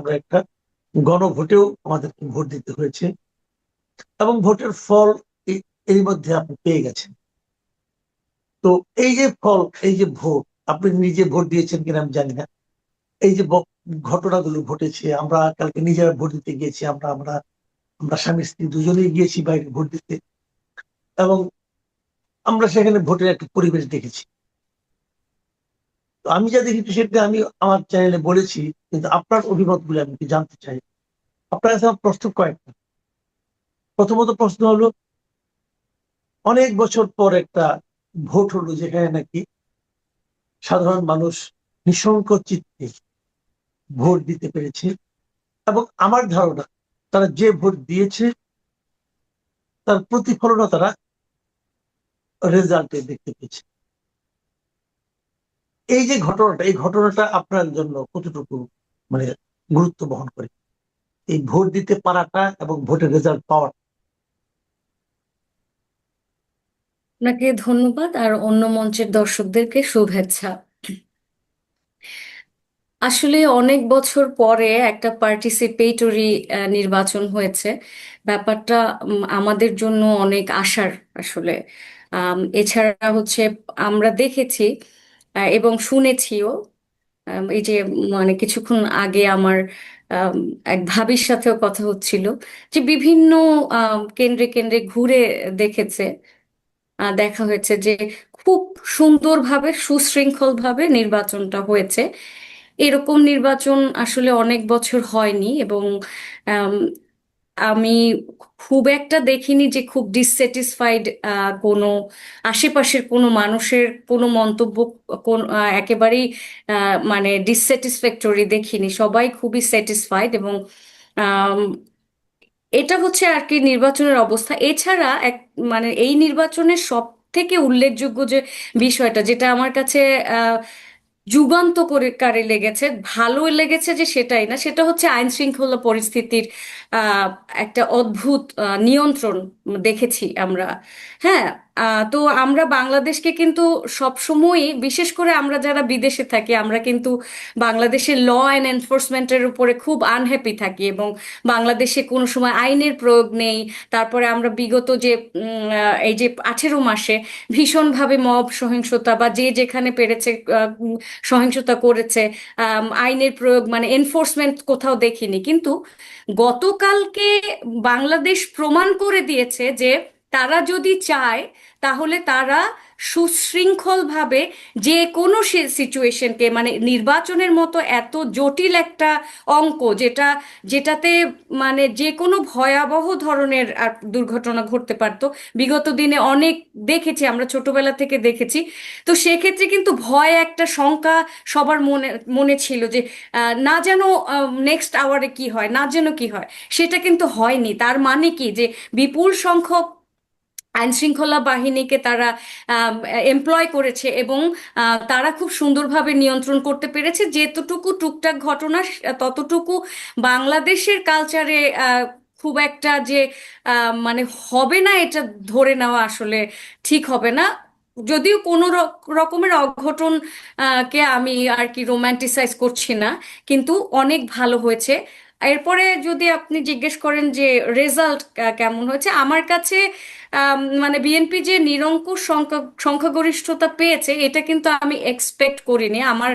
আমরা একটা গণভোটেও আমাদেরকে ভোট দিতে হয়েছে, এবং ভোটের ফল এর মধ্যে আপনি পেয়ে গেছেন। তো এই যে ফল, এই যে ভোট, আপনি নিজে ভোট দিয়েছেন কিনা আমি জানি না। এই যে ঘটনাগুলো ঘটেছে, আমরা কালকে নিজেরা ভোট দিতে গিয়েছি, আমরা আমরা আমরা স্বামী স্ত্রী দুজনেই গিয়েছি বাইরে ভোট দিতে, এবং আমরা সেখানে ভোটের একটা পরিবেশ দেখেছি। তো আমি যা দেখেছি সেটা আমি আমার চ্যানেলে বলেছি, কিন্তু আপনার অভিমত গুলো আমি একটু জানতে চাই। আপনার কাছে আমার প্রশ্ন কয়েকটা। প্রথমত প্রশ্ন হলো, অনেক বছর পর একটা ভোট হলো যেখানে নাকি সাধারণ মানুষ নিঃসংকোচ চিত্তে ভোট দিতে পেরেছে, এবং আমার ধারণা তারা যে ভোট দিয়েছে তার প্রতিফলনও তারা রেজাল্টে দেখতে পেয়েছে। এই যে ঘটনাটা, এই ঘটনাটা আপনার জন্য কতটুকু মানে গুরুত্ব বহন করে, এই ভোট দিতে পারাটা এবং ভোটের রেজাল্ট পাওয়াটা? আপনাকে ধন্যবাদ আর অন্য মঞ্চের দর্শকদেরকে শুভেচ্ছা। আসলে অনেক বছর পরে একটা পার্টিসিপেটরি নির্বাচন হয়েছে। ব্যাপারটা আমাদের জন্য অনেক আশার আসলে। এছাড়া হচ্ছে আমরা দেখেছি এবং শুনেছিও। এই যে মানে কিছুক্ষণ আগে আমার আম, এক ভাবির সাথেও কথা হচ্ছিল যে বিভিন্ন কেন্দ্রে কেন্দ্রে ঘুরে দেখেছে, দেখা হয়েছে যে খুব সুন্দরভাবে সুশৃঙ্খলভাবে নির্বাচনটা হয়েছে। এরকম নির্বাচন আসলে অনেক বছর হয়নি। এবং আম, আমি খুব একটা দেখিনি যে খুব ডিসস্যাটিসফাইড কোনো আশেপাশের কোনো মানুষের কোনো মন্তব্য কোন একেবারেই মানে ডিসস্যাটিসফ্যাক্টরি দেখিনি। সবাই খুবই স্যাটিসফাইড। এবং এটা হচ্ছে আর কি নির্বাচনের অবস্থা। এছাড়া এক মানে এই নির্বাচনের সব থেকে উল্লেখযোগ্য যে বিষয়টা, যেটা আমার কাছে আহ যুগান্তকারী লেগেছে, ভালো লেগেছে যে সেটাই না, সেটা হচ্ছে আইন শৃঙ্খলা পরিস্থিতির আহ একটা অদ্ভুত নিয়ন্ত্রণ দেখেছি আমরা। হ্যাঁ। তো আমরা বাংলাদেশকে কিন্তু সবসময়ই, বিশেষ করে আমরা যারা বিদেশে থাকি, আমরা কিন্তু বাংলাদেশের ল অ্যান্ড এনফোর্সমেন্টের উপরে খুব আনহ্যাপি থাকি, এবং বাংলাদেশে কোনো সময় আইনের প্রয়োগ নেই। তারপরে আমরা বিগত যে এই যে 18 মাসে ভীষণভাবে মব সহিংসতা বা যে যেখানে পেরেছে সহিংসতা করেছে, আইনের প্রয়োগ মানে এনফোর্সমেন্ট কোথাও দেখিনি। কিন্তু গতকালকে বাংলাদেশ প্রমাণ করে দিয়েছে যে তারা যদি চায় তাহলে তারা সুশৃঙ্খলভাবে যে কোনো সিচুয়েশনকে, মানে নির্বাচনের মতো এত জটিল একটা অঙ্ক, যেটাতে মানে যে কোনো ভয়াবহ ধরনের দুর্ঘটনা ঘটতে পারতো, বিগত দিনে অনেক দেখেছি, আমরা ছোটবেলা থেকে দেখেছি। তো সেক্ষেত্রে কিন্তু ভয়, একটা শঙ্কা সবার মনে মনে ছিল যে না যেন নেক্সট আওয়ারে কি হয়, না যেন কি হয়। সেটা কিন্তু হয়নি। তার মানে কি, যে বিপুল সংখ্যক আইন শৃঙ্খলা বাহিনীকে তারা এমপ্লয় করেছে, এবং তারা খুব সুন্দরভাবে নিয়ন্ত্রণ করতে পেরেছে। যেতটুকু টুকটাক ঘটনা, ততটুকু বাংলাদেশের কালচারে খুব একটা যে মানে হবে না, এটা ধরে নেওয়া আসলে ঠিক হবে না। যদিও কোনো রকমের অঘটন কে আমি আর কি রোমান্টিসাইজ করছি না, কিন্তু অনেক ভালো হয়েছে। এরপরে যদি আপনি জিজ্ঞেস করেন যে রেজাল্ট কেমন হয়েছে, আমার কাছে মানে বিএনপি যে নিরঙ্কুশ সংখ্যাগরিষ্ঠতা পেয়েছে, এটা কিন্তু আমি এক্সপেক্ট করিনি। আমার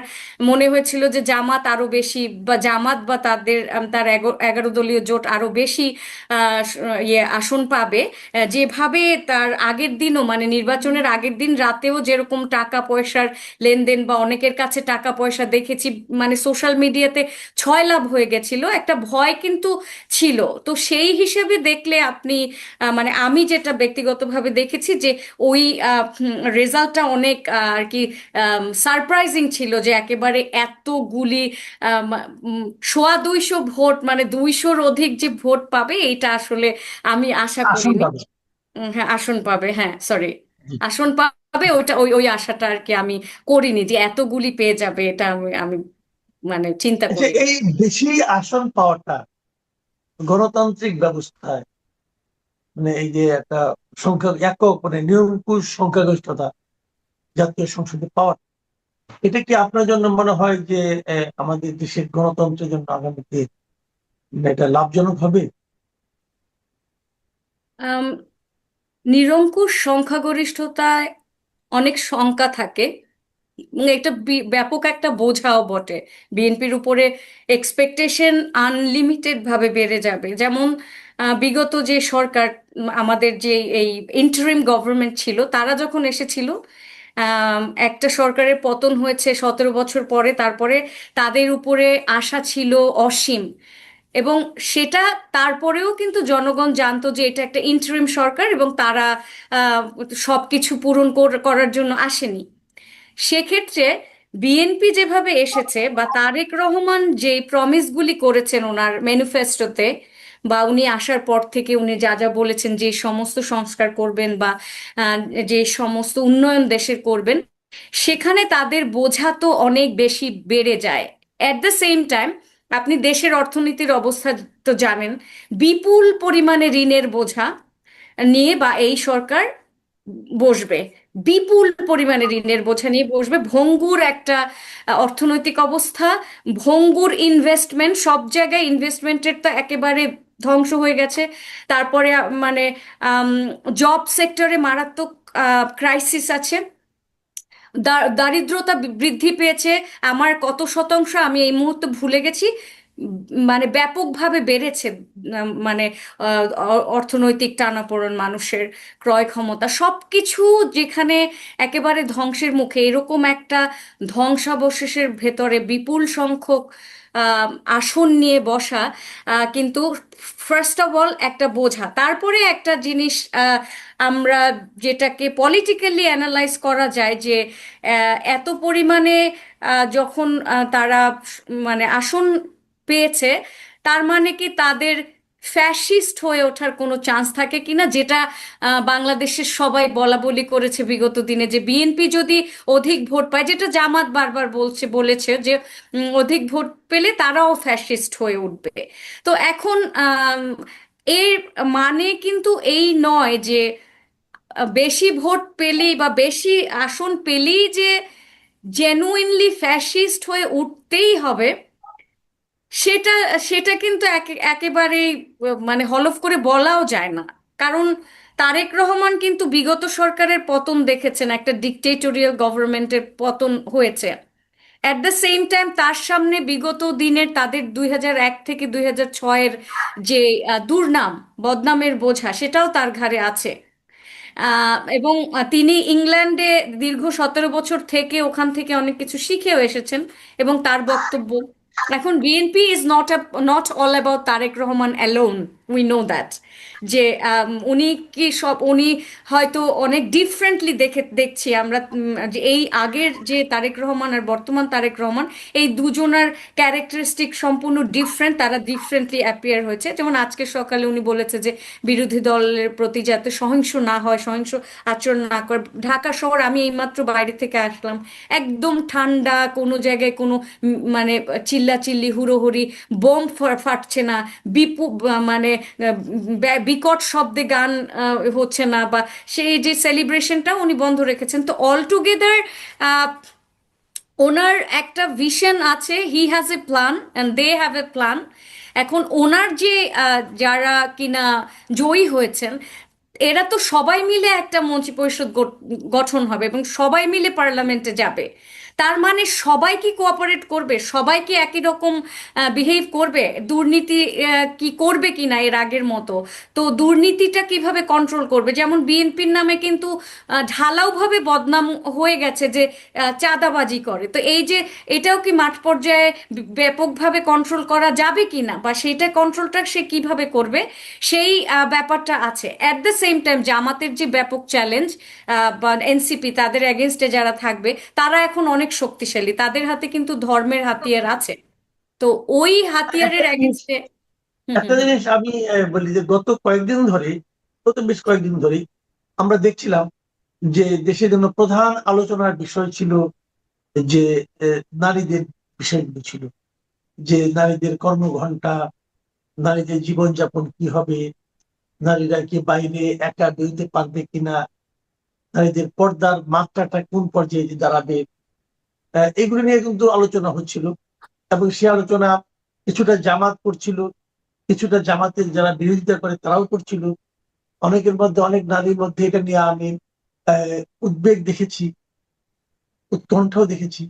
মনে হয়েছিল যে জামাত আরো বেশি, বা জামাত বা তাদের তার 11 দলীয় জোট আরো বেশি আসন পাবে। যেভাবে তার আগের দিনও, মানে নির্বাচনের আগের দিন রাতেও যেরকম টাকা পয়সার লেনদেন, বা অনেকের কাছে টাকা পয়সা দেখেছি, মানে সোশ্যাল মিডিয়াতে ছয় লাভ হয়ে গেছিল, একটা ভয় কিন্তু ছিল। তো সেই হিসেবে দেখলে আপনি মানে আমি যেটা ব্যক্তিগতভাবে দেখেছি যে ওই রেজাল্টটা অনেক আর কি সারপ্রাইজিং ছিল, যে একেবারে এতগুলি আম, উম, 250 ভোট, মানে 200-র অধিক যে ভোট পাবে, এটা আসলে আমি আশা আসন করিনি। পাবে। হ্যাঁ, আসন পাবে, হ্যাঁ সরি, জি। আসন পাবে। ওইটা ওই ওই আশাটা আর কি আমি করিনি যে এতগুলি পেয়ে যাবে, এটা আমি মানে চিন্তা আচ্ছা, করিনি। এই বেশি আসন পাওয়াটা গণতান্ত্রিক ব্যবস্থায়, মানে এই যে একটা সংখ্যা একক, মানে নিরঙ্কুশ সংখ্যাগরিষ্ঠতা জাতীয় সংসদে পাওয়া, এটা কি আপনার জন্য মনে হয় যে আমাদের দেশের গণতন্ত্রের জন্য আগামীতে এটা লাভজনক হবে? আম, নিরঙ্কুশ সংখ্যাগরিষ্ঠতায় অনেক শঙ্কা থাকে এবং এটা ব্যাপক একটা বোঝাও বটে। বিএনপির উপরে এক্সপেকটেশন আনলিমিটেড ভাবে বেড়ে যাবে। যেমন বিগত যে সরকার, আমাদের যে এই ইন্টারিম গভর্নমেন্ট ছিল, তারা যখন এসেছিল, একটা সরকারের পতন হয়েছে 17 বছর পরে, তারপরে তাদের উপরে আশা ছিল অসীম। এবং সেটা তারপরেও কিন্তু জনগণ জানতো যে এটা একটা ইন্টারিম সরকার এবং তারা আহ, সবকিছু পূরণ করার জন্য আসেনি। সেক্ষেত্রে বিএনপি যেভাবে এসেছে, বা তারেক রহমান যে প্রমিসগুলি করেছেন ওনার ম্যানিফেস্টোতে, বা উনি আসার পর থেকে উনি যা যা বলেছেন, যে সমস্ত সংস্কার করবেন বা আহ, যে সমস্ত উন্নয়ন দেশের করবেন, সেখানে তাদের বোঝা তো অনেক বেশি বেড়ে যায়। অ্যাট দ্য সেম টাইম আপনি দেশের অর্থনীতির অবস্থা তো জানেন, বিপুল পরিমাণে ঋণের বোঝা নিয়ে বা এই সরকার বসবে, বিপুল পরিমাণে ঋণের বোঝা নিয়ে বসবে, ভঙ্গুর একটা অর্থনৈতিক অবস্থা, ভঙ্গুর ইনভেস্টমেন্ট, সব জায়গায় ইনভেস্টমেন্টের তো একেবারে ধ্বংস হয়ে গেছে। তারপরে মানে জব সেক্টরে মারাত্মক ক্রাইসিস আছে, দারিদ্রতা বৃদ্ধি পেয়েছে। আমার কত শতাংশ আমি এই মুহূর্তে ভুলে গেছি, মানে ব্যাপকভাবে বেড়েছে। মানে অর্থনৈতিক টানাপোড়েন, মানুষের ক্রয় ক্ষমতা, সবকিছু যেখানে একেবারে ধ্বংসের মুখে, এরকম একটা ধ্বংসাবশেষের ভেতরে বিপুল সংখ্যক আহ, আসন নিয়ে বসা কিন্তু ফার্স্ট অফ অল একটা বোঝা। তারপরে একটা জিনিস আমরা যেটাকে পলিটিক্যালি অ্যানালাইজ করা যায়, যে এত পরিমাণে যখন তারা মানে আসন পেয়েছে, তার মানে কি তাদের ফ্যাসিস্ট হয়ে ওঠার কোনো চান্স থাকে কিনা, যেটা বাংলাদেশের সবাই বলা বলি করেছে বিগত দিনে, যে বিএনপি যদি অধিক ভোট পায়, যেটা জামাত বারবার বলেছে যে অধিক ভোট পেলে তারাও ফ্যাসিস্ট হয়ে উঠবে। তো এখন এর মানে কিন্তু এই নয় যে বেশি ভোট পেলেই বা বেশি আসন পেলেই যে জেনুইনলি ফ্যাসিস্ট হয়ে উঠতেই হবে, সেটা সেটা কিন্তু একেবারেই মানে হলফ করে বলাও যায় না। কারণ তারেক রহমান কিন্তু বিগত সরকারের পতন দেখেছেন, একটা ডিকটেটরিয়াল গভর্নমেন্টের পতন হয়েছে। অ্যাট দ্য সেম টাইম তার সামনে বিগত দিনের তাদের 2001 থেকে 2006-এর যে দুর্নাম, বদনামের বোঝা, সেটাও তার ঘাড়ে আছে। এবং তিনি ইংল্যান্ডে দীর্ঘ 17 বছর থেকে ওখান থেকে অনেক কিছু শিখেও এসেছেন। এবং তার বক্তব্য, এখন BNP is not all about Tarique Rahman alone, we know that. যে উনি কি সব, উনি হয়তো অনেক ডিফারেন্টলি দেখছি আমরা, যে এই আগের যে তারেক রহমান আর বর্তমান তারেক রহমান, এই দুজনার ক্যারেক্টারিস্টিক সম্পূর্ণ ডিফারেন্ট, তারা ডিফারেন্টলি অ্যাপিয়ার হয়েছে। যেমন আজকে সকালে উনি বলেছে যে বিরোধী দলের প্রতি যাতে সহিংস না হয়, সহিংস আচরণ না করে। ঢাকা শহর, আমি এইমাত্র বাইরে থেকে আসলাম, একদম ঠান্ডা, কোনো জায়গায় কোনো মানে চিল্লাচিল্লি হুড়োহুড়ি, বোম ফাটছে না, মানে বিকট শব্দে গান হচ্ছে না, বা সেই যে সেলিব্রেশনটা উনি বন্ধ রেখেছেন। তো অল টুগেদার ওনার একটা ভিশন আছে, he has a plan and they have a plan. এখন ওনার যে যারা কিনা জয়ী হয়েছেন, এরা তো সবাই মিলে একটা মন্ত্রী পরিষদ গঠন হবে এবং সবাই মিলে পার্লামেন্টে যাবে। তার মানে সবাই কি কোঅপারেট করবে, সবাই কি একই রকম বিহেভ করবে, দুর্নীতি কি করবে কিনা এর আগের মতো? তো দুর্নীতিটা কিভাবে কন্ট্রোল করবে? যেমন বিএনপির নামে কিন্তু ঢালাওভাবে বদনাম হয়ে গেছে যে চাঁদাবাজি করে। তো এই যে এটাও কি মাঠ পর্যায়ে ব্যাপকভাবে কন্ট্রোল করা যাবে কিনা, বা সেইটা কন্ট্রোলটা সে কিভাবে করবে, সেই ব্যাপারটা আছে। অ্যাট দ্য সেম টাইম জামাতের যে ব্যাপক চ্যালেঞ্জ, বা এনসিপি, তাদের এগেনস্টে যারা থাকবে, তারা এখন অনেক শক্তিশালী, তাদের হাতে কিন্তু ধর্মের হাতিয়ার আছে। তো ওই একটা হাতিয়ারের জিনিস এগেনস্টে। হুম, একটা হুম, হুম। জিনিস আমি বলি যে গত বেশ কয়েকদিন ধরে আমরা দেখছিলাম যে দেশের জন্য প্রধান আলোচনার বিষয় ছিল যে নারীদের বিষয়গুলো ছিল, যে নারীদের কর্মঘণ্টা, নারীদের জীবনযাপন কি হবে, নারীরা কি বাইরে একা বেরোতে পারবে কিনা, নারীদের পর্দার মাত্রাটা কোন পর্যায়ে দাঁড়াবে, এগুলো নিয়ে কিন্তু আলোচনা হচ্ছিল, এবং সে আলোচনা কিছুটা জামাত করছিল, কিছুটা জামাতের যারা বিরোধিতা করে তারাও করছিল। অনেকের মধ্যে, অনেক নারীর মধ্যে এটা নিয়ে আমি উদ্বেগ দেখেছি, উৎকণ্ঠাও দেখেছি।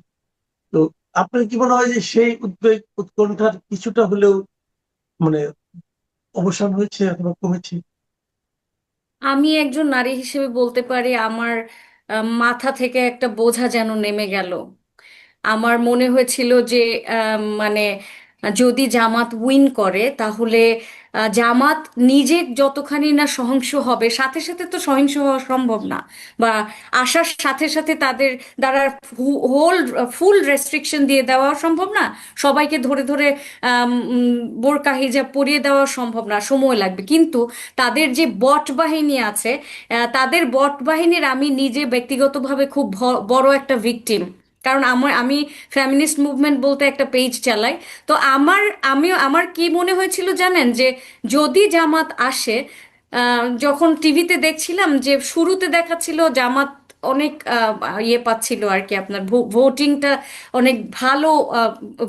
তো আপনার কি মনে হয় যে সেই উদ্বেগ উৎকণ্ঠার কিছুটা হলেও মানে অবসান হয়েছে অথবা কমেছে? আমি একজন নারী হিসেবে বলতে পারি আমার মাথা থেকে একটা বোঝা যেন নেমে গেল। আমার মনে হয়েছিল যে মানে যদি জামাত উইন করে তাহলে জামাত নিজে যতখানি না সহিংস হবে, সাথে সাথে তো সহিংস হওয়া সম্ভব না, বা আসার সাথে সাথে তাদের দ্বারা হোল ফুল রেস্ট্রিকশন দিয়ে দেওয়া সম্ভব না, সবাইকে ধরে ধরে বোরকা হিজাব পরিয়ে দেওয়া সম্ভব না, সময় লাগবে। কিন্তু তাদের যে বট বাহিনী আছে, তাদের বট বাহিনীর আমি নিজে ব্যক্তিগতভাবে খুব বড় একটা ভিকটিম। কারণ আমি ফেমিনিস্ট মুভমেন্ট বলতে একটা পেজ চালাই। তো আমার কি মনে হয়েছিল জানেন, যে যদি জামাত আসে, যখন টিভিতে দেখছিলাম যে শুরুতে দেখাচ্ছিল জামাত অনেক ইয়ে পাচ্ছিল আর কি, আপনার ভোটিংটা অনেক ভালো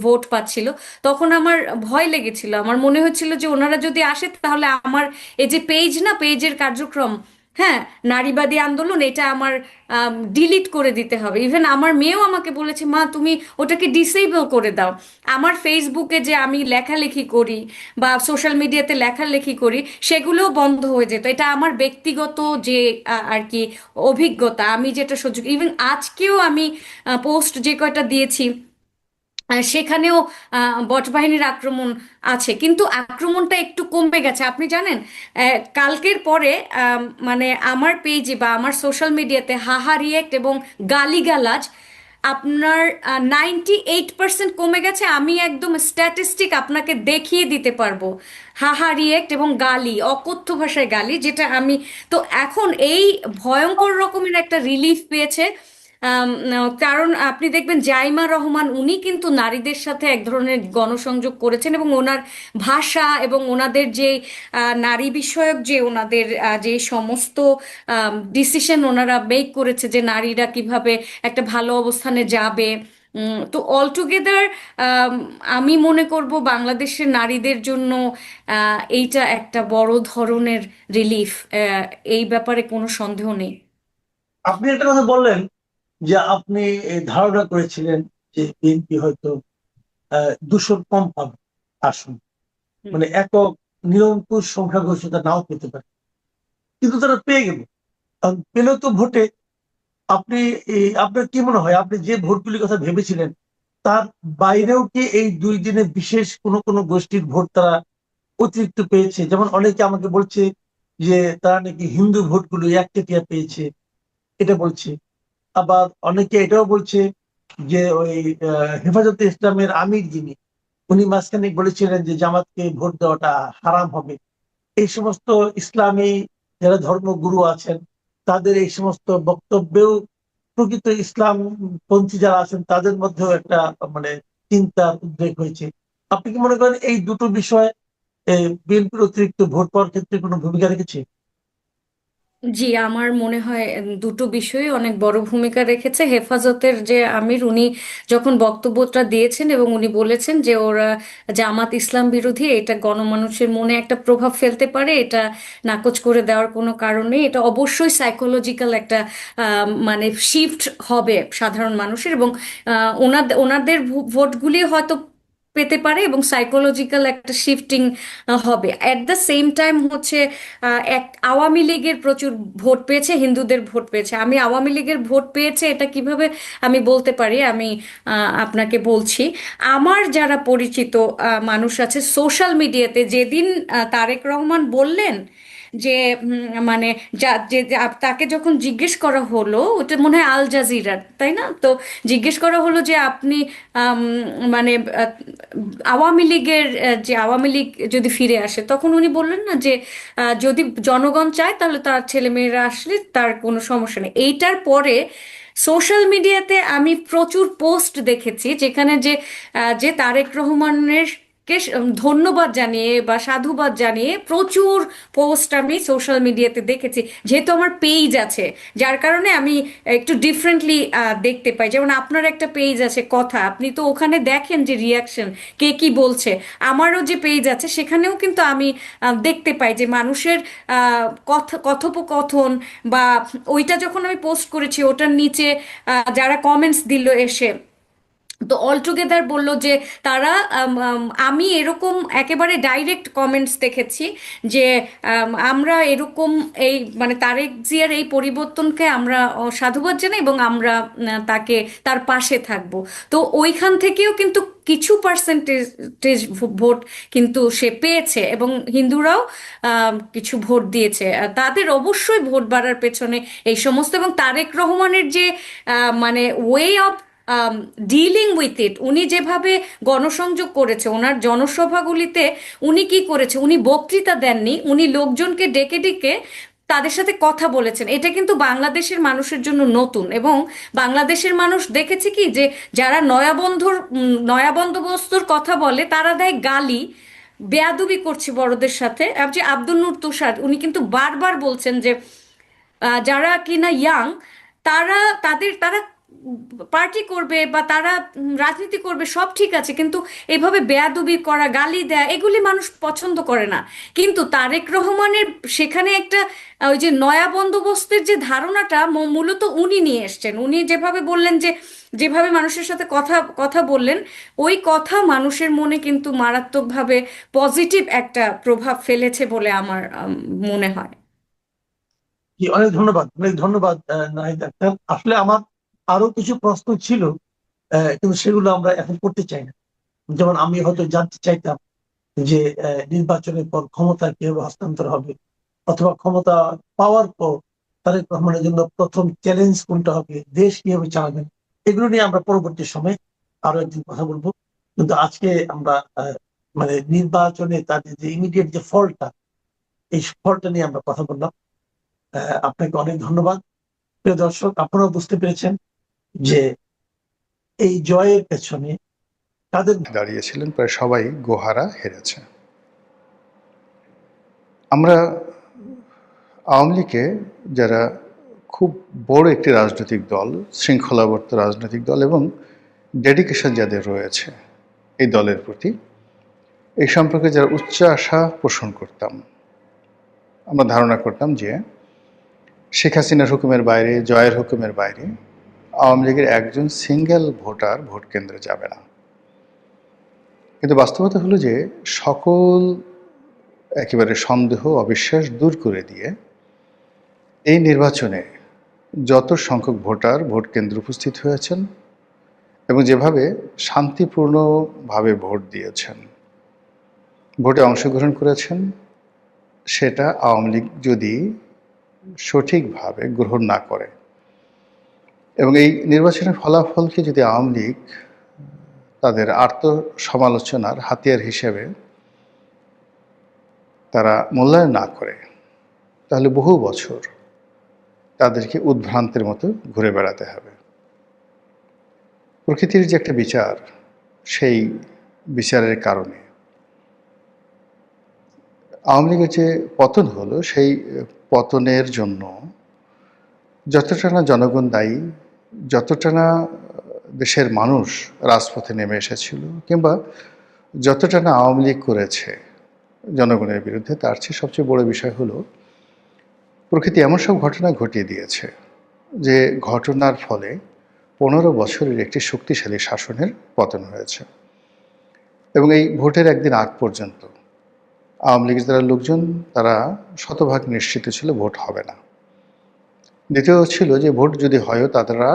ভোট পাচ্ছিল, তখন আমার ভয় লেগেছিল। আমার মনে হচ্ছিল যে ওনারা যদি আসে তাহলে আমার এই যে পেজ না, পেজের কার্যক্রম, হ্যাঁ, নারীবাদী আন্দোলন, এটা আমার ডিলিট করে দিতে হবে। ইভেন আমার মেয়েও আমাকে বলেছে, মা তুমি ওটাকে ডিসেবল করে দাও। আমার ফেসবুকে যে আমি লেখালেখি করি বা সোশ্যাল মিডিয়াতে লেখালেখি করি, সেগুলোও বন্ধ হয়ে যেত। এটা আমার ব্যক্তিগত যে আর কি অভিজ্ঞতা, আমি যেটা সহ্য, ইভেন আজকেও আমি পোস্ট যে কয়টা দিয়েছি সেখানেও বটবাহিনীর আক্রমণ আছে, কিন্তু আক্রমণটা একটু কমে গেছে আপনি জানেন। কালকের পরে মানে আমার পেজে বা আমার সোশ্যাল মিডিয়াতে হাহা রিয়েক্ট এবং গালিগালাজ আপনার 98% কমে গেছে। আমি একদম স্ট্যাটিস্টিক আপনাকে দেখিয়ে দিতে পারবো। হাহা রিয়েক্ট এবং গালি, অকথ্য ভাষায় গালি, যেটা আমি, তো এখন এই ভয়ঙ্কর রকমের একটা রিলিফ পেয়েছে। কারণ আপনি দেখবেন জাইমা রহমান উনি কিন্তু নারীদের সাথে এক ধরনের গণসংযোগ করেছেন, এবং ওনার ভাষা এবং ওনাদের যে নারী বিষয়ক যে ওনাদের যে সমস্ত ডিসিশন ওনারা মেক করেছে, যে নারীরা কিভাবে একটা ভালো অবস্থানে যাবে। তো অল টুগেদার আমি মনে করব বাংলাদেশের নারীদের জন্য এইটা একটা বড় ধরনের রিলিফ, এই ব্যাপারে কোনো সন্দেহ নেই। আপনি একটা কথা বললেন যে আপনি ধারণা করেছিলেন যে বিএনপি হয়তো 200 কম পাবে আসন, হুম। মানে একক নিরঙ্কুশ সংখ্যাগরিষ্ঠতা নাও পেতে পারে, কিন্তু তারা পেয়ে গেল। কারণ পেল তো ভোটে। আপনি আপনার কি মনে হয়, আপনি যে ভোটগুলির কথা ভেবেছিলেন তার বাইরেও কি এই 2 দিনে বিশেষ কোনো কোনো গোষ্ঠীর ভোট তারা অতিরিক্ত পেয়েছে? যেমন অনেকে আমাকে বলছে যে তারা নাকি হিন্দু ভোটগুলো একচেটিয়া পেয়েছে, এটা বলছে। আবার অনেকে এটাও বলছে যে ওই হেফাজতে ইসলামের আমির যিনি, উনি মাঝখানে বলেছিলেন যে জামাতকে ভোট দেওয়াটা হারাম হবে। এই সমস্ত ইসলামী যারা ধর্মগুরু আছেন তাদের এই সমস্ত বক্তব্যেও প্রকৃত ইসলাম পন্থী যারা আছেন তাদের মধ্যেও একটা মানে চিন্তার উদ্রেক হয়েছে। আপনি কি মনে করেন এই দুটো বিষয় বিএনপির অতিরিক্ত ভোট পাওয়ার ক্ষেত্রে কোনো ভূমিকা রেখেছে? জি, আমার মনে হয় দুটো বিষয়ই অনেক বড় ভূমিকা রেখেছে। হেফাজতের যে আমির উনি যখন বক্তব্যটা দিয়েছেন এবং উনি বলেছেন যে ওরা জামাত ইসলাম বিরোধী, এটা গণমানুষের মনে একটা প্রভাব ফেলতে পারে, এটা নাকচ করে দেওয়ার কোনো কারণ নেই, এটা অবশ্যই সাইকোলজিক্যাল একটা মানে শিফট হবে সাধারণ মানুষের, এবং ওনাদের ওনাদের ভোটগুলি হয়তো পেতে পারে এবং সাইকোলজিক্যাল একটা শিফটিং হবে। অ্যাট দ্য সেম টাইম হচ্ছে এক আওয়ামী লীগের প্রচুর ভোট পেয়েছে, হিন্দুদের ভোট পেয়েছে। আমি আওয়ামী লীগের ভোট পেয়েছে এটা কিভাবে আমি বলতে পারি, আমি আপনাকে বলছি। আমার যারা পরিচিত মানুষ আছে সোশ্যাল মিডিয়াতে, যেদিন তারেক রহমান বললেন যে মানে তাকে যখন জিজ্ঞেস করা হলো, ওটা মনে হয় আল জাজিরার, তাই না? তো জিজ্ঞেস করা হলো যে আপনি আম, মানে আওয়ামী লীগের যে আওয়ামী লীগ যদি ফিরে আসে, তখন উনি বললেন না যে যদি জনগণ চায় তাহলে তার ছেলেমেয়েরা আসলে তার কোনো সমস্যা নেই। এইটার পরে সোশ্যাল মিডিয়াতে আমি প্রচুর পোস্ট দেখেছি যেখানে যে তারেক রহমানের ধন্যবাদ জানিয়ে বা সাধুবাদ জানিয়ে প্রচুর পোস্ট আমি সোশ্যাল মিডিয়াতে দেখেছি, যেহেতু আমার পেজ আছে যার কারণে আমি একটু ডিফারেন্টলি দেখতে পাই। যেমন আপনার একটা পেজ আছে কথা, আপনি তো ওখানে দেখেন যে রিয়াকশন কে কি বলছে। আমারও যে পেজ আছে সেখানেও কিন্তু আমি দেখতে পাই যে মানুষের কথোপকথন বা ওইটা যখন আমি পোস্ট করেছি ওটার নিচে যারা কমেন্টস দিল এসে, তো অল টুগেদার বললো যে তারা আমি এরকম একেবারে ডাইরেক্ট কমেন্টস দেখেছি যে আমরা এরকম এই মানে তারেক জিয়ার এই পরিবর্তনকে আমরা সাধুবাদ জানাই এবং আমরা তাকে তার পাশে থাকব। তো ওইখান থেকেও কিন্তু কিছু পার্সেন্টেজ ভোট কিন্তু সে পেয়েছে এবং হিন্দুরাও কিছু ভোট দিয়েছে। তাদের অবশ্যই ভোট বাড়ার পেছনে এই সমস্ত, এবং তারেক রহমানের যে মানে way of dealing with it, উনি যেভাবে গণসংযোগ করেছে ওনার জনসভাগুলিতে, উনি কি করেছে, উনি বক্তৃতা দেননি, উনি লোকজনকে ডেকে ডেকে তাদের সাথে কথা বলেছেন। এটা কিন্তু বাংলাদেশের মানুষের জন্য নতুন, এবং বাংলাদেশের মানুষ দেখেছে কি যে যারা নয়া বন্দোবস্তর কথা বলে তারা দেয় গালি, বেয়াদবি করছে বড়দের সাথে। যে আব্দুল নূর তুষার উনি কিন্তু বারবার বলছেন যে যারা কিনা ইয়াং তারা তারা পার্টি করবে বা তারা রাজনীতি করবে সব ঠিক আছে, কিন্তু এভাবে বেয়াদবি করা গালি দেয়া এগুলি মানুষ পছন্দ করে না। কিন্তু তারেক রহমানের সেখানে একটা ওই যে নয়া বন্দোবস্তের যে ধারণাটা মূলত উনি নিয়ে এসছেন। উনি যেভাবে বললেন যে যেভাবে মানুষের সাথে কথা কথা বললেন, ওই কথা মানুষের মনে কিন্তু মারাত্মকভাবে পজিটিভ একটা প্রভাব ফেলেছে বলে আমার মনে হয়। জি, অনেক ধন্যবাদ, অনেক ধন্যবাদ নাহিদ আক্তার। আসলে আমার আরো কিছু প্রশ্ন ছিল, কিন্তু সেগুলো আমরা এখন করতে চাই না। যেমন আমি হয়তো জানতে চাইতাম যে নির্বাচনের পর ক্ষমতা কিভাবে হস্তান্তর হবে, অথবা ক্ষমতা পাওয়ার পর তারেক রহমানের জন্য প্রথম চ্যালেঞ্জ কোনটা হবে, দেশ কিভাবে চালাবেন, এগুলো নিয়ে আমরা পরবর্তী সময়ে আরো একদিন কথা বলবো। কিন্তু আজকে আমরা মানে নির্বাচনে তাদের যে ইমিডিয়েট যে ফলটা, এই ফলটা নিয়ে আমরা কথা বললাম। আপনাকে অনেক ধন্যবাদ। প্রিয় দর্শক, আপনারাও বুঝতে পেরেছেন যে এই জয়ের পেছনে তাদের দাঁড়িয়েছিলেন প্রায় সবাই গোহারা হেরেছে। আমরা আওয়ামী লীগে যারা খুব বড় একটি রাজনৈতিক দল, শৃঙ্খলাবদ্ধ রাজনৈতিক দল এবং ডেডিকেশন যাদের রয়েছে এই দলের প্রতি, এই সম্পর্কে যারা উচ্চ আশা পোষণ করতাম, আমরা ধারণা করতাম যে শেখ হাসিনার হুকুমের বাইরে, জয়ের হুকুমের বাইরে আওয়ামী লীগের একজন সিঙ্গেল ভোটার ভোট কেন্দ্রে যাবে না। কিন্তু বাস্তবতা হলো যে সকল একেবারে সন্দেহ অবিশ্বাস দূর করে দিয়ে এই নির্বাচনে যত সংখ্যক ভোটার ভোট কেন্দ্রে উপস্থিত হয়েছেন এবং যেভাবে শান্তিপূর্ণভাবে ভোট দিয়েছেন, ভোটে অংশগ্রহণ করেছেন, সেটা আওয়ামী লীগ যদি সঠিকভাবে গ্রহণ না করে এবং এই নির্বাচনের ফলাফলকে যদি আওয়ামী লীগ তাদের আত্মসমালোচনার হাতিয়ার হিসেবে তারা মূল্যায়ন না করে, তাহলে বহু বছর তাদেরকে উদ্ভ্রান্তের মতো ঘুরে বেড়াতে হবে। প্রকৃতির যে একটা বিচার, সেই বিচারের কারণে আওয়ামী লীগের যে পতন হলো, সেই পতনের জন্য যতটা না জনগণ দায়ী, যতটা না দেশের মানুষ রাজপথে নেমে এসেছিল, কিংবা যতটা না আওয়ামী লীগ করেছে জনগণের বিরুদ্ধে, তার চেয়ে সবচেয়ে বড় বিষয় হলো প্রকৃতি এমন সব ঘটনা ঘটিয়ে দিয়েছে যে ঘটনার ফলে 15 বছরের একটি শক্তিশালী শাসনের পতন হয়েছে। এবং এই ভোটের একদিন আগ পর্যন্ত আওয়ামী লীগের যারা লোকজন তারা শতভাগ নিশ্চিত ছিল ভোট হবে না। দ্বিতীয় ছিল যে ভোট যদি হয়ও তারা,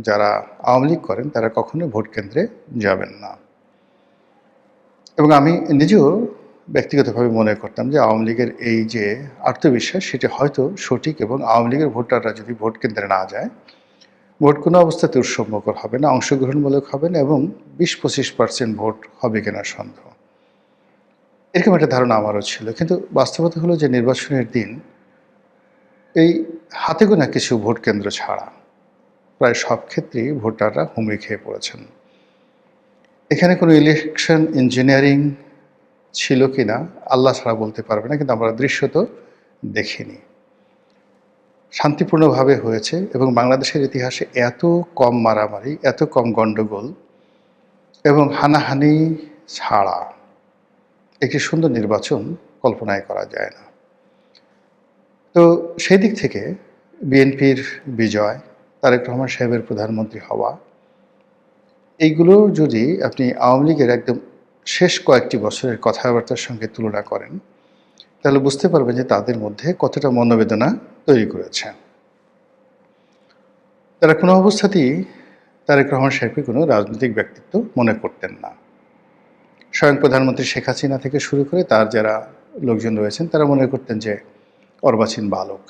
যারা আওয়ামী লীগ করেন, তারা কখনোই ভোট কেন্দ্রে যাবেন না। এবং আমি নিজেও ব্যক্তিগতভাবে মনে করতাম যে আওয়ামী লীগের এই যে আত্মবিশ্বাস, সেটি হয়তো সঠিক, এবং আওয়ামী লীগের ভোটাররা যদি ভোট কেন্দ্রে না যায়, ভোট কোনো অবস্থাতে উৎসবমুখর হবে না, অংশগ্রহণমূলক হবে না, এবং 20-25% ভোট হবে কিনা সন্দেহ। এরকম একটা ধারণা আমারও ছিল। কিন্তু বাস্তবতা হলো যে নির্বাচনের দিন এই হাতে গোনা কিছু ভোট কেন্দ্র ছাড়া প্রায় সব ক্ষেত্রেই ভোটাররা হুমড়ি খেয়ে পড়েছেন। এখানে কোনো ইলেকশন ইঞ্জিনিয়ারিং ছিল কিনা আল্লাহ ছাড়া বলতে পারবে না, কিন্তু আমরা দৃশ্য তো দেখিনি। শান্তিপূর্ণভাবে হয়েছে এবং বাংলাদেশের ইতিহাসে এত কম মারামারি, এত কম গণ্ডগোল এবং হানাহানি ছাড়া একটি সুন্দর নির্বাচন কল্পনাই করা যায় না। তো সেই দিক থেকে বিএনপির বিজয়, তারেক রহমান সাহেবের প্রধানমন্ত্রী হওয়া, এইগুলো যদি আপনি আওয়ামী লীগের একদম শেষ কয়েকটি বছরের কথাবার্তার সঙ্গে তুলনা করেন, তাহলে বুঝতে পারবেন যে তাদের মধ্যে কতটা মনোবেদনা তৈরি করেছে। তারা কোনো অবস্থাতেই তারেক রহমান সাহেবকে কোনো রাজনৈতিক ব্যক্তিত্ব মনে করতেন না। স্বয়ং প্রধানমন্ত্রী শেখ হাসিনা থেকে শুরু করে তার যারা লোকজন রয়েছেন তারা মনে করতেন যে অর্বাচীন বালক,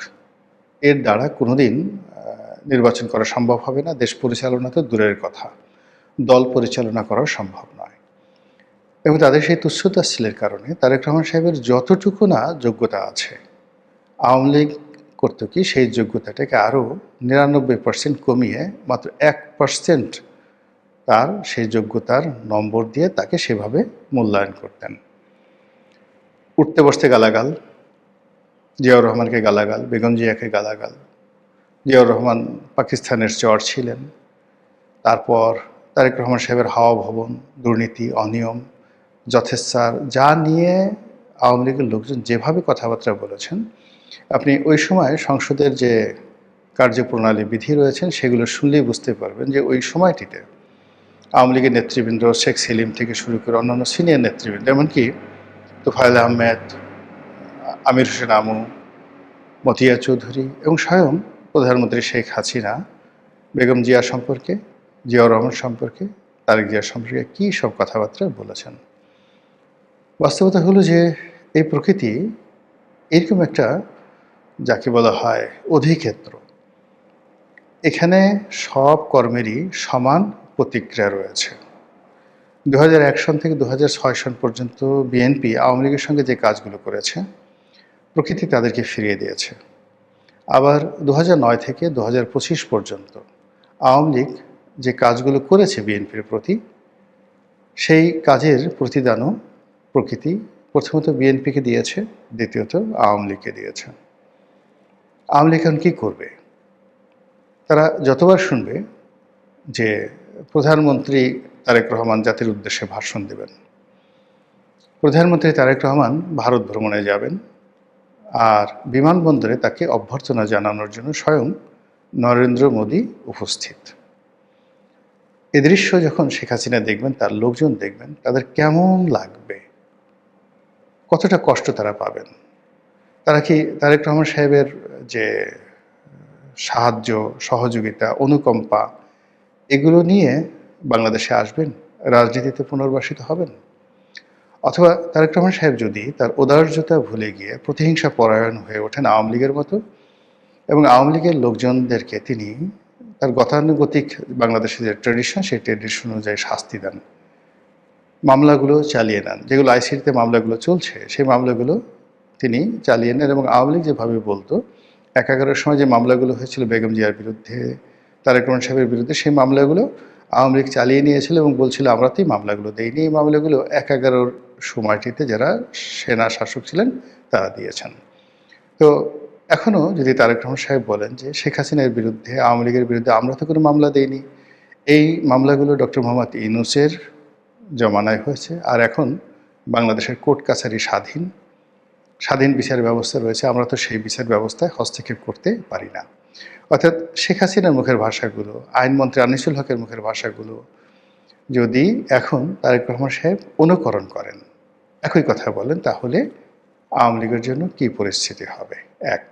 এর দ্বারা কোনোদিন নির্বাচন করা সম্ভব হবে না, দেশ পরিচালনা তো দূরের কথা, দল পরিচালনা করাও সম্ভব নয়। এবং তাদের সেই তুচ্ছতাচ্ছিলের কারণে তারেক রহমান সাহেবের যতটুকু না যোগ্যতা আছে, আওয়ামী লীগ করত কি সেই যোগ্যতাটাকে আরও 99% কমিয়ে মাত্র 1% তার সেই যোগ্যতার নম্বর দিয়ে তাকে সেভাবে মূল্যায়ন করতেন। উঠতে বসতে গালাগাল, জিয়াউর রহমানকে গালাগাল, বেগম জিয়াকে গালাগাল। জিয়াউর রহমান পাকিস্তানের চর ছিলেন। তারপর তারেক রহমান সাহেবের হাওয়া ভবন, দুর্নীতি, অনিয়ম, যথেচ্ছার যা নিয়ে আওয়ামী লীগের লোকজন যেভাবে কথাবার্তা বলেছেন, আপনি ওই সময় সংসদের যে কার্যপ্রণালী বিধি রয়েছেন সেগুলো শুনলেই বুঝতে পারবেন যে ওই সময়টিতে আওয়ামী লীগের নেতৃবৃন্দ শেখ সেলিম থেকে শুরু করে অন্যান্য সিনিয়র নেতৃবৃন্দ, এমনকি তোফায়েল আহমেদ, আমির হোসেন আমু, মতিয়া চৌধুরী এবং স্বয়ং প্রধানমন্ত্রী শেখ হাসিনা বেগম জিয়া সম্পর্কে, জিয়াউর রহমান সম্পর্কে, তারেক জিয়া সম্পর্কে কী সব কথাবার্তা বলেছেন। বাস্তবতা হলো যে এই প্রকৃতি এরকম একটা, যাকে বলা হয় অধিক্ষেত্র, এখানে সব কর্মেরই সমান প্রতিক্রিয়া রয়েছে। 2001 সন থেকে 2006 সন পর্যন্ত বিএনপি আওয়ামী লীগের সঙ্গে যে কাজগুলো করেছে প্রকৃতি তাদেরকে ফিরিয়ে দিয়েছে। আবার 2009 থেকে 2025 পর্যন্ত আওয়ামী লীগ যে কাজগুলো করেছে বিএনপির প্রতি, সেই কাজের প্রতিদানও প্রকৃতি প্রথমত বিএনপিকে দিয়েছে, দ্বিতীয়ত আওয়ামী লীগকে দিয়েছে। আওয়ামী লীগ এখন কী করবে? তারা যতবার শুনবে যে প্রধানমন্ত্রী তারেক রহমান জাতির উদ্দেশ্যে ভাষণ দেবেন, প্রধানমন্ত্রী তারেক রহমান ভারত ভ্রমণে যাবেন, আর বিমানবন্দরে তাকে অভ্যর্থনা জানানোর জন্য স্বয়ং নরেন্দ্র মোদী উপস্থিত, এ দৃশ্য যখন শেখ হাসিনা দেখবেন, তার লোকজন দেখবেন, তাদের কেমন লাগবে, কতটা কষ্ট তারা পাবেন? তারা কি তারেক রহমান সাহেবের যে সাহায্য, সহযোগিতা, অনুকম্পা, এগুলো নিয়ে বাংলাদেশে আসবেন, রাজনীতিতে পুনর্বাসিত হবেন? অথবা তারেক রহমান সাহেব যদি তার উদারতা ভুলে গিয়ে প্রতিহিংসা পরায়ণ হয়ে ওঠেন আওয়ামী লীগের মতো, এবং আওয়ামী লীগের লোকজনদেরকে তিনি তার গতানুগতিক বাংলাদেশের যে ট্রেডিশন, সেই ট্রেডিশন অনুযায়ী শাস্তি দেন, মামলাগুলো চালিয়ে নেন, যেগুলো আইসিটিতে মামলাগুলো চলছে সেই মামলাগুলো তিনি চালিয়ে নেন, এবং আওয়ামী লীগ যেভাবে বলতো 11-এর সময় যে মামলাগুলো হয়েছিল বেগম জিয়ার বিরুদ্ধে, তারেক রহমান সাহেবের বিরুদ্ধে, সেই মামলাগুলো আওয়ামী লীগ চালিয়ে নিয়েছিল এবং বলছিল আমরা তো এই মামলাগুলো দেইনি, এই মামলাগুলো 11-এর সময়টিতে যারা সেনা শাসক ছিলেন তারা দিয়েছেন। তো এখনও যদি তারেক রহমান সাহেব বলেন যে শেখ হাসিনার বিরুদ্ধে, আওয়ামী লীগের বিরুদ্ধে আমরা তো কোনো মামলা দেইনি, এই মামলাগুলো ডক্টর মোহাম্মদ ইউনূসের জমানায় হয়েছে, আর এখন বাংলাদেশের কোর্ট কাছারি স্বাধীন বিচার ব্যবস্থা রয়েছে, আমরা তো সেই বিচার ব্যবস্থায় হস্তক্ষেপ করতে পারি না। অর্থাৎ শেখ হাসিনার মুখের ভাষাগুলো, আইনমন্ত্রী আনিসুল হকের মুখের ভাষাগুলো যদি এখন তারেক রহমান সাহেব অনুকরণ করেন, একই কথা বলেন, তাহলে আওয়ামী লীগের জন্য কী পরিস্থিতি হবে? এক।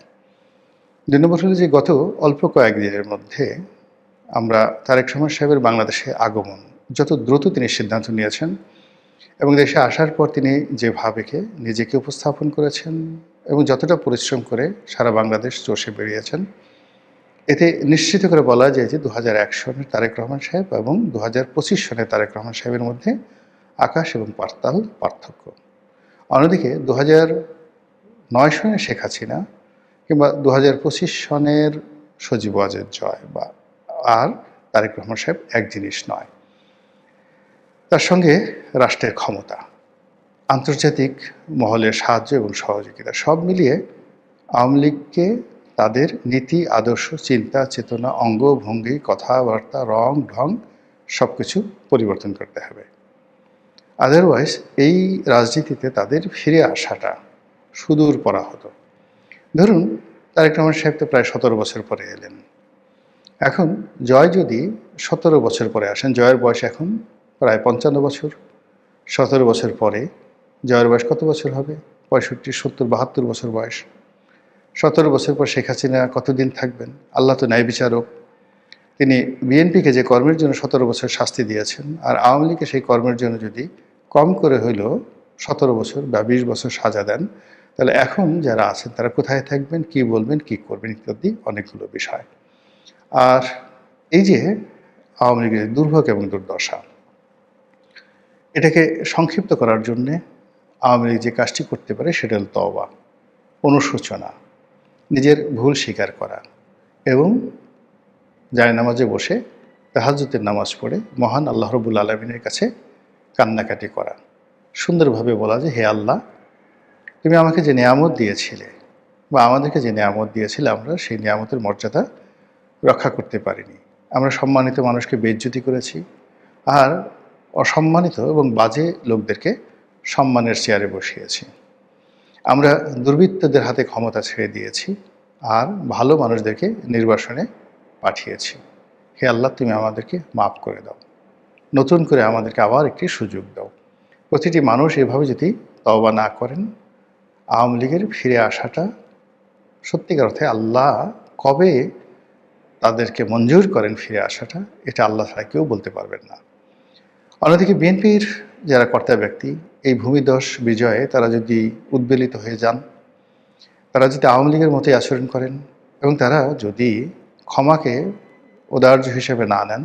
2 নম্বর হলো যে গত অল্প কয়েকদিনের মধ্যে আমরা তারেক রহমান সাহেবের বাংলাদেশে আগমন, যত দ্রুত তিনি সিদ্ধান্ত নিয়েছেন এবং দেশে আসার পর তিনি যেভাবে নিজেকে উপস্থাপন করেছেন এবং যতটা পরিশ্রম করে সারা বাংলাদেশ চষে বেরিয়েছেন, এতে নিশ্চিত করে বলা যায় যে 2001 সনের তারেক রহমান সাহেব এবং 2025 সনের তারেক রহমান সাহেবের মধ্যে আকাশ এবং পাতাল পার্থক্য। অন্যদিকে 2009 সনের শেখ হাসিনা কিংবা 2025 সনের সজীব ওয়াজেদ জয় বা আর তারেক রহমান সাহেব এক জিনিস নয়। তার সঙ্গে রাষ্ট্রের ক্ষমতা, আন্তর্জাতিক মহলের সাহায্য এবং সহযোগিতা সব মিলিয়ে আওয়ামী লীগকে তাদের নীতি, আদর্শ, চিন্তা, চেতনা, অঙ্গ, ভঙ্গি, কথাবার্তা, রং, ঢং সব কিছু পরিবর্তন করতে হবে। আদারওয়াইজ এই রাজনীতিতে তাদের ফিরে আসাটা সুদূর পরা হতো। ধরুন তারেক রহমান সাহেব তো প্রায় 17 বছর পরে এলেন। এখন জয় যদি 17 বছর পরে আসেন, জয়ের বয়স এখন প্রায় 55 বছর। 17 বছর পরে জয়ের বয়স কত বছর হবে? 65, 70, 72 বছর বয়স। 17 বছর পর শেখ হাসিনা কতদিন থাকবেন? আল্লাহ তো ন্যায় বিচারক। তিনি বিএনপিকে যে কর্মের জন্য 17 বছর শাস্তি দিয়েছেন, আর আওয়ামী লীগকে সেই কর্মের জন্য যদি কম করে হইলেও 17 বছর বা 20 বছর সাজা দেন, তাহলে এখন যারা আছেন তারা কোথায় থাকবেন, কি বলবেন, কি করবেন ইত্যাদি অনেকগুলো বিষয়। আর এই যে আওয়ামী লীগের দুর্ভোগ এবং দুর্দশা, এটাকে সংক্ষিপ্ত করার জন্যে আওয়ামী লীগ যে কাজটি করতে পারে সেটা হল তওবা, অনুশোচনা, নিজের ভুল স্বীকার করা এবং জায়নামাজে বসে তাহাজ্জুদের নামাজ পড়ে মহান আল্লাহ রাব্বুল আলামিনের কাছে কান্নাকাটি করা, সুন্দরভাবে বলা যে হে আল্লাহ, তুমি আমাকে যে নিয়ামত দিয়েছিলে বা আমাদেরকে যে নিয়ামত দিয়েছিলে, আমরা সেই নিয়ামতের মর্যাদা রক্ষা করতে পারিনি। আমরা সম্মানিত মানুষকে বেইজ্জতি করেছি আর অসম্মানিত এবং বাজে লোকদেরকে সম্মানের চেয়ারে বসিয়েছি। আমরা দুর্বৃত্তদের হাতে ক্ষমতা ছেড়ে দিয়েছি আর ভালো মানুষদেরকে নির্বাসনে পাঠিয়েছি। হে আল্লাহ, তুমি আমাদেরকে মাফ করে দাও, নতুন করে আমাদেরকে আবার একটি সুযোগ দাও। প্রতিটি মানুষ এভাবে যদি তওবা না করেন, আওয়ামী লীগের ফিরে আসাটা সত্যিকার অর্থে আল্লাহ কবে তাদেরকে মঞ্জুর করেন ফিরে আসাটা, এটা আল্লাহ ছাড়া কেউ বলতে পারবেন না। অন্যদিকে বিএনপির যারা কর্তা ব্যক্তি, এই ভূমিধস বিজয়ে তারা যদি উদ্বেলিত হয়ে যান, তারা যদি আওয়ামী লীগের মতোই আচরণ করেন এবং তারা যদি ক্ষমাকে উদার্য হিসেবে না নেন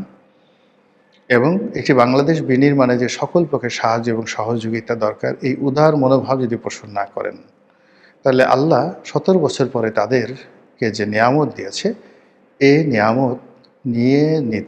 এবং একটি বাংলাদেশ বিনির্মাণে যে সকল প্রকার সাহায্য এবং সহযোগিতা দরকার, এই উদার মনোভাব যদি পোষণ না করেন, তাহলে আল্লাহ 17 বছর পরে তাদেরকে যে নিয়ামত দিয়েছে, এই নিয়ামত নিয়ে নিতে